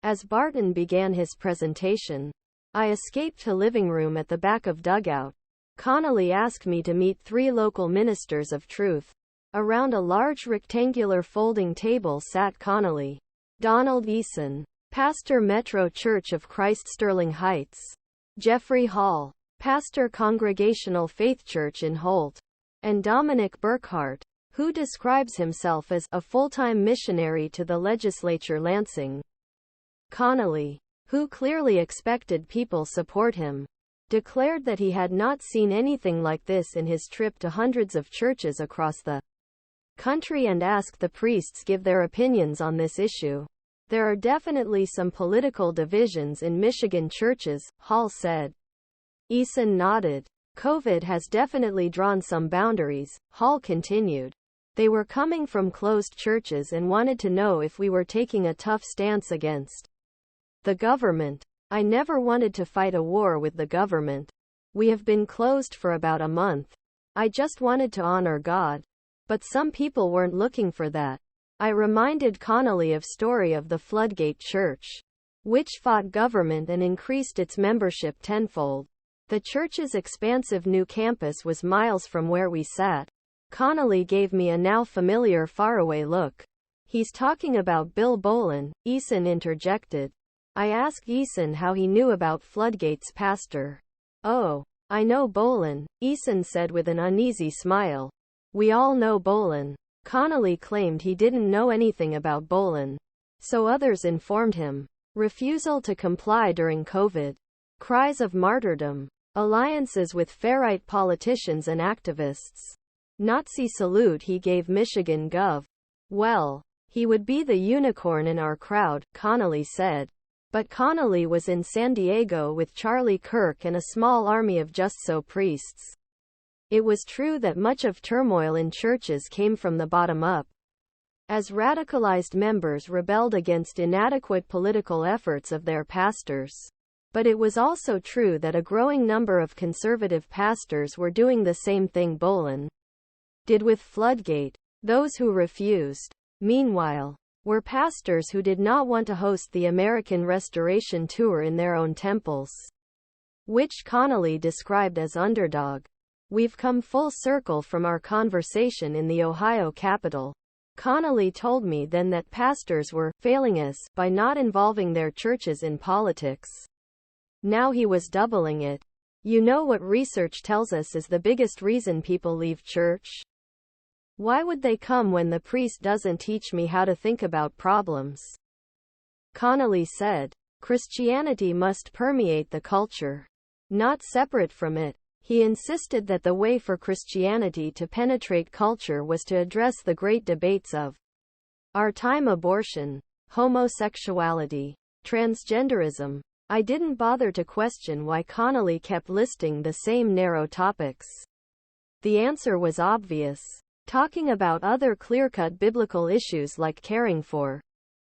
As Barton began his presentation, I escaped to living room at the back of dugout. Connolly asked me to meet 3 local ministers of truth. Around a large rectangular folding table sat Connolly, Donald Eason, Pastor Metro Church of Christ Sterling Heights, Jeffrey Hall, Pastor Congregational Faith Church in Holt, and Dominic Burkhart, who describes himself as a full-time missionary to the legislature Lansing. Connolly, who clearly expected people support him, declared that he had not seen anything like this in his trip to hundreds of churches across the country and asked the priests give their opinions on this issue. There are definitely some political divisions in Michigan churches, Hall said. Eason nodded. COVID has definitely drawn some boundaries, Hall continued. They were coming from closed churches and wanted to know if we were taking a tough stance against the government. I never wanted to fight a war with the government. We have been closed for about a month. I just wanted to honor God. But some people weren't looking for that. I reminded Connolly of story of the Floodgate Church, which fought government and increased its membership tenfold. The church's expansive new campus was miles from where we sat. Connolly gave me a now familiar faraway look. He's talking about Bill Bolin, Eason interjected. I asked Eason how he knew about Floodgate's pastor. Oh, I know Bolin, Eason said with an uneasy smile. We all know Bolin. Connolly claimed he didn't know anything about Bolin, so others informed him. Refusal to comply during COVID. Cries of martyrdom. Alliances with far-right politicians and activists. Nazi salute he gave Michigan Gov. Well, he would be the unicorn in our crowd, Connolly said. But Connolly was in San Diego with Charlie Kirk and a small army of just so priests. It was true that much of turmoil in churches came from the bottom up, as radicalized members rebelled against inadequate political efforts of their pastors. But it was also true that a growing number of conservative pastors were doing the same thing Bolin did with Floodgate. Those who refused, meanwhile, were pastors who did not want to host the American Restoration Tour in their own temples, which Connolly described as underdog. We've come full circle from our conversation in the Ohio Capitol. Connolly told me then that pastors were failing us by not involving their churches in politics. Now he was doubling it. You know what research tells us is the biggest reason people leave church? Why would they come when the priest doesn't teach me how to think about problems? Connolly said, Christianity must permeate the culture, not separate from it. He insisted that the way for Christianity to penetrate culture was to address the great debates of our time: abortion, homosexuality, transgenderism. I didn't bother to question why Connolly kept listing the same narrow topics. The answer was obvious. Talking about other clear-cut biblical issues like caring for